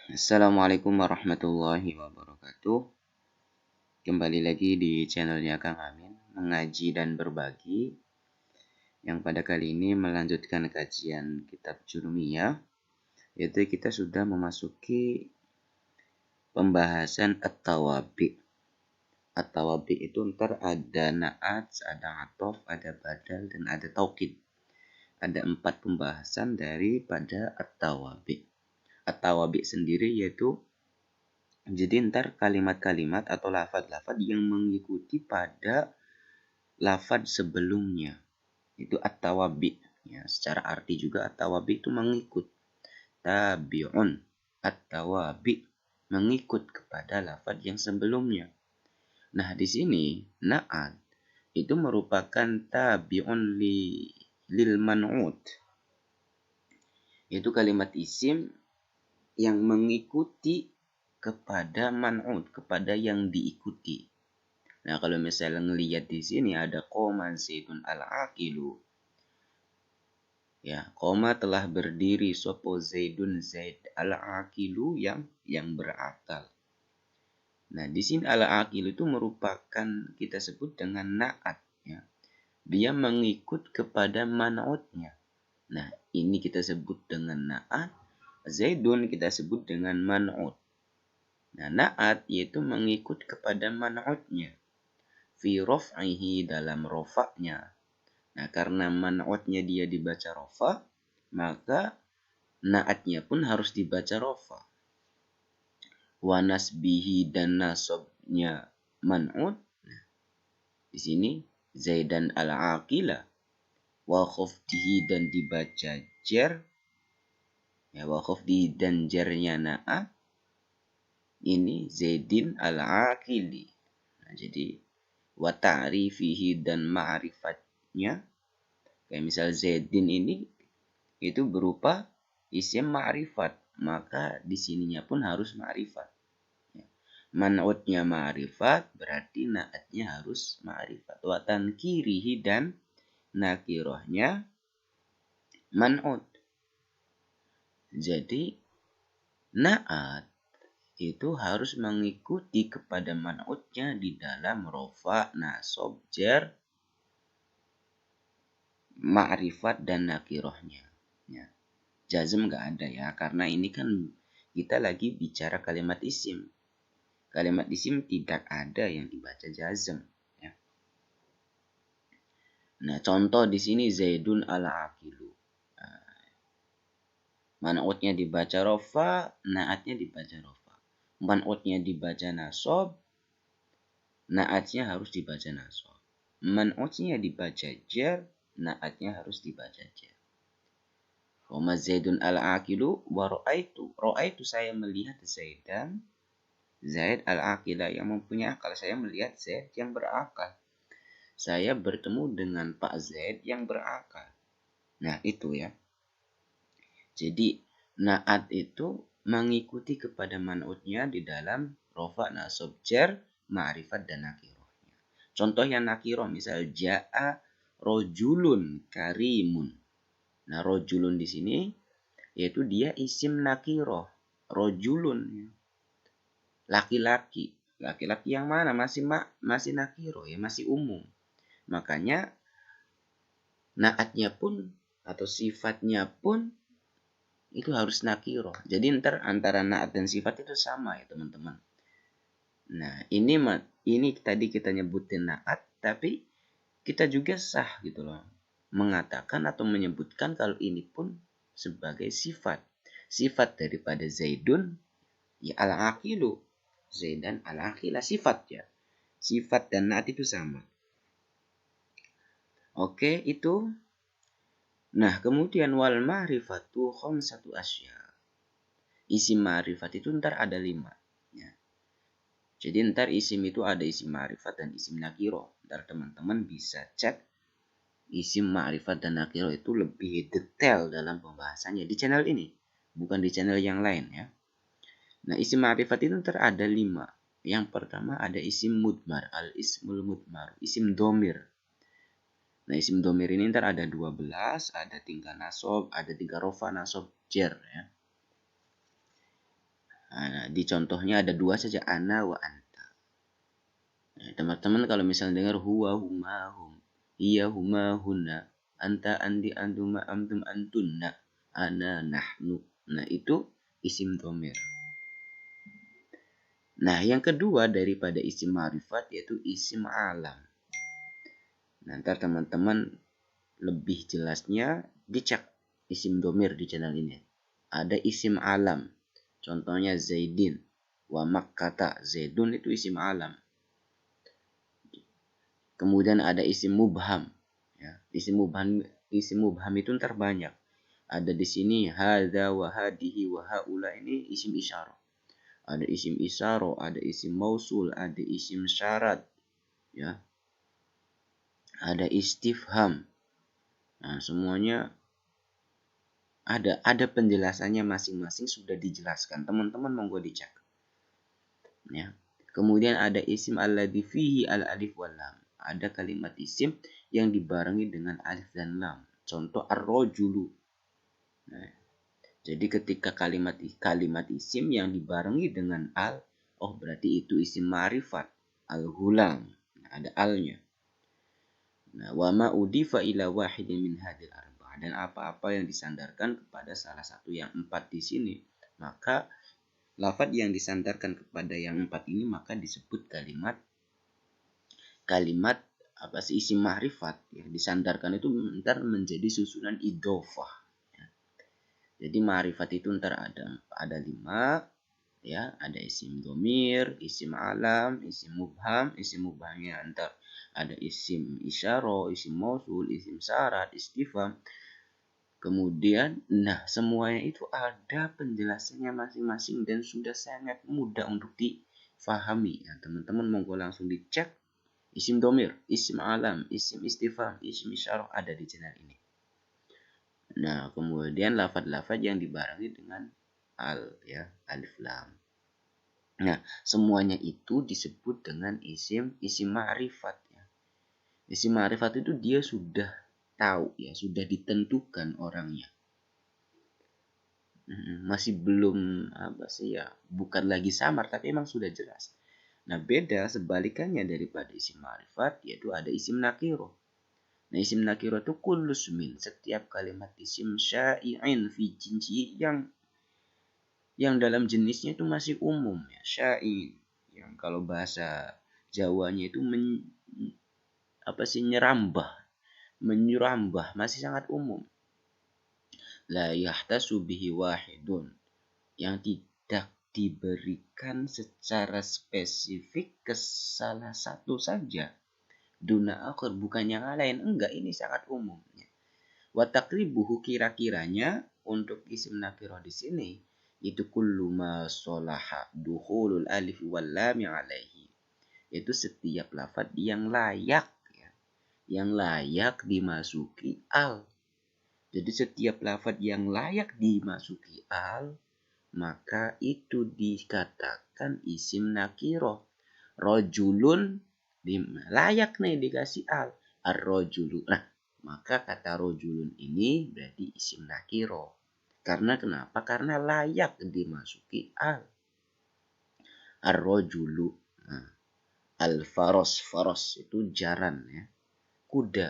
Assalamualaikum warahmatullahi wabarakatuh. Kembali lagi di channelnya Kang Amin, mengaji dan berbagi. Yang pada kali ini melanjutkan kajian kitab Jurumiyah, yaitu kita sudah memasuki pembahasan at-tawabi. At-tawabi itu ntar ada na'at, ada atof, ada badal, dan ada taukid. Ada 4 pembahasan daripada at-tawabi. At-tawabi sendiri yaitu jadi ntar kalimat-kalimat atau lafad-lafad yang mengikuti pada lafad sebelumnya. Itu at-tawabi. Ya, secara arti juga at-tawabi itu mengikut. Tabi'un. At-tawabi. Mengikut kepada lafad yang sebelumnya. Nah, di sini na'at itu merupakan tabi'un lil man'ud. Itu kalimat isim yang mengikuti kepada man'ud, kepada yang diikuti. Nah, kalau misalnya ngelihat di sini ada qoma zaidun al-aqilu. Ya, qoma telah berdiri sopo zaidun zaid al-aqilu yang berakal. Nah, di sini al-aqilu itu merupakan kita sebut dengan na'at, ya. Dia mengikut kepada man'udnya. Nah, ini kita sebut dengan na'at. Zaidun kita sebut dengan man'ud. Nah, na'at yaitu mengikut kepada man'udnya. Fi raf'ihi dalam rofa'nya. Nah, karena man'udnya dia dibaca rofa, maka na'atnya pun harus dibaca rofa. Wa nasbihi dan nasabnya man'ud. Nah, di sini Zaidan al-aqila. Wa khafdihi dan dibaca jer. Ya, wa khafdihi dan jernya na'at. Ini Zaidin al-aqili. Nah, jadi wa ta'rifihi dan ma'rifatnya. Kayak misal Zaidin ini itu berupa isim ma'rifat, maka di sininya pun harus ma'rifat. Man'udnya ma'rifat berarti na'atnya harus ma'rifat. Wa tankirihi dan nakirohnya man'ud. Jadi na'at itu harus mengikuti kepada man'udnya di dalam rofa, nasab, jar, ma'rifat dan nakirohnya. Ya. Jazm nggak ada ya, karena ini kan kita lagi bicara kalimat isim. Kalimat isim tidak ada yang dibaca jazm. Ya. Nah, contoh di sini Zaidun al-aqilu. Man'udnya dibaca rofa, na'atnya dibaca rofa. Man'udnya dibaca nasab, na'atnya harus dibaca nasab. Man'udnya dibaca jar, na'atnya harus dibaca jar. Wa Zaidun al-aqilu wa ra'aitu. Ra'aitu saya melihat Zaidan. Zaid al-aqila yang mempunyai akal. Saya melihat Zaid yang berakal. Saya bertemu dengan Pak Zaid yang berakal. Nah, itu ya. Jadi na'at itu mengikuti kepada man'udnya di dalam rofa, nasab, jar, ma'rifat dan nakirohnya. Contoh yang nakiroh misal ja'a rojulun karimun. Nah, rojulun di sini yaitu dia isim nakiroh. Rojulun, laki-laki. Laki-laki yang mana? Masih nakiroh ya, masih umum. Makanya naatnya pun atau sifatnya pun itu harus nakiroh. Jadi ntar antara naat dan sifat itu sama ya teman-teman. Nah, ini tadi kita nyebutin naat, tapi kita juga sah gitu loh. Mengatakan atau menyebutkan kalau ini pun sebagai sifat. Sifat daripada Zaidun ya al-aqilu. Zaidan al-aqila sifat ya. Sifat dan naat itu sama. Oke, itu. Nah, kemudian wal ma'rifatu khamsatu asya. Isim ma'rifat itu ntar ada 5. Ya. Jadi ntar isim itu ada isim ma'rifat dan isim nakiro. Ntar teman-teman bisa cek isim ma'rifat dan nakiro itu lebih detail dalam pembahasannya di channel ini. Bukan di channel yang lain ya. Nah, isim ma'rifat itu ntar ada 5. Yang pertama ada isim mudmar, al-ismul mudmar, isim domir. Nah, isim domir ini ntar ada 12, ada 3 nasob, ada 3 rofa, nasob, jer ya. Nah, di contohnya ada dua saja, ana wa anta. Nah, teman-teman kalau misalnya dengar huwa, huma, hum, iya, huma, hunna, anta, andi, antuma, antum, antunna, ana, nahnu. Nah, itu isim dhamir. Nah, yang kedua daripada isim ma'rifat yaitu isim alam. Nanti teman-teman lebih jelasnya dicek isim domir di channel ini. Ada isim alam. Contohnya Zaidin. Wa Makkata. Zaidun itu isim alam. Kemudian ada isim mubham. Ya, isim mubham itu terbanyak. Ada di sini hadza wa hadihi wa haula, ini isim isyarah. Ada isim isyarah, ada isim mausul, ada isim syarat, ya. Ada istifham. Nah, semuanya ada penjelasannya masing-masing sudah dijelaskan. Teman-teman monggo dicek. Ya. Kemudian ada isim alladzi fihi al alif wal lam. Ada kalimat isim yang dibarengi dengan alif dan lam. Contoh ar-rajulu. Nah, jadi ketika kalimat isim yang dibarengi dengan al, oh berarti itu isim ma'rifat. Al-ghulam. Nah, ada alnya. Nah, wa ma udifa ila wahidin min hadil arba'ah, dan apa-apa yang disandarkan kepada salah satu yang empat di sini, maka lafadz yang disandarkan kepada yang empat ini maka disebut kalimat apa sih, isim ma'rifat. Ya, disandarkan itu ntar menjadi susunan idhofah. Ya. Jadi ma'rifat itu ntar ada 5, ya, ada isim domir, isim alam, isim mubham. Isim mubhamnya antar ada isim isyarah, isim mausul, isim syarat, istifham. Kemudian, nah semuanya itu ada penjelasannya masing-masing dan sudah sangat mudah untuk difahami. Nah, teman-teman monggo langsung dicek isim domir, isim alam, isim istifham, isim isyarah ada di channel ini. Nah, kemudian lafadz-lafadz yang dibarengi dengan al, ya, alif lam. Nah, semuanya itu disebut dengan isim ma'rifat, ya. Isim ma'rifat itu dia sudah tahu, ya, sudah ditentukan orangnya. Masih belum apa sih, ya, bukan lagi samar tapi emang sudah jelas. Nah, beda sebalikannya daripada isim ma'rifat yaitu ada isim nakiro. Nah, isim nakiro itu kullus min, setiap kalimat isim syai'in fi jinsi yang dalam jenisnya itu masih umum, ya, syai'. Yang kalau bahasa Jawanya itu menyerambah, masih sangat umum. La yahtasu bihi wahidun, yang tidak diberikan secara spesifik ke salah satu saja. Duna akhir, bukan yang lain. Enggak, ini sangat umum. Wa taqribuhu, kira-kiranya untuk isim nakirah di sini itu kullu ma sholaha dukhulul alif wal lam alaihi. Itu setiap lafaz yang layak, ya, yang layak dimasuki al. Jadi setiap lafaz yang layak dimasuki al, maka itu dikatakan isim nakirah. Rojulun layak nih dikasih al. Ar-rojulu. Nah, maka kata rojulun ini berarti isim nakirah. Karena kenapa? Karena layak dimasuki al. Ar-rojulu. Nah, al-faros. Faros itu jaran, ya, kuda.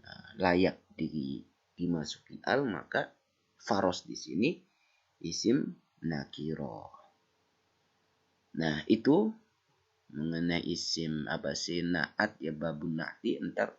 Nah, layak dimasuki al, maka faros di sini isim nakiro. Nah, itu mengenai isim apa sih naat, ya, babun na'ti. Ntar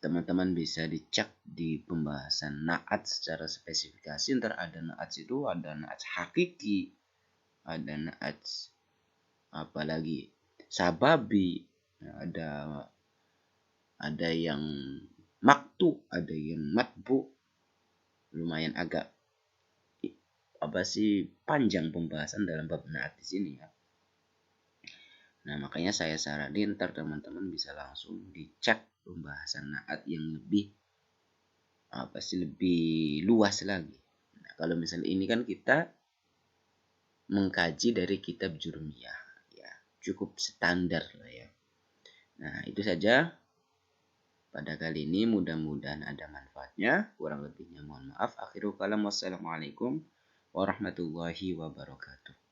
teman-teman bisa dicek di pembahasan naat secara spesifikasi. Ntar ada naat itu, ada naat hakiki, ada naat apa lagi, sababi, ada yang maktu, ada yang matbu. Lumayan agak apa sih panjang pembahasan dalam bab naat di sini, ya. Nah, makanya saya saranin ntar teman-teman bisa langsung dicek pembahasan naat yang lebih apa sih, lebih luas lagi. Nah, kalau misalnya ini kan kita mengkaji dari kitab Jurmiyah, ya, cukup standar lah, ya. Nah, itu saja pada kali ini, mudah-mudahan ada manfaatnya. Kurang lebihnya mohon maaf. Akhirul kalam, wassalamualaikum warahmatullahi wabarakatuh.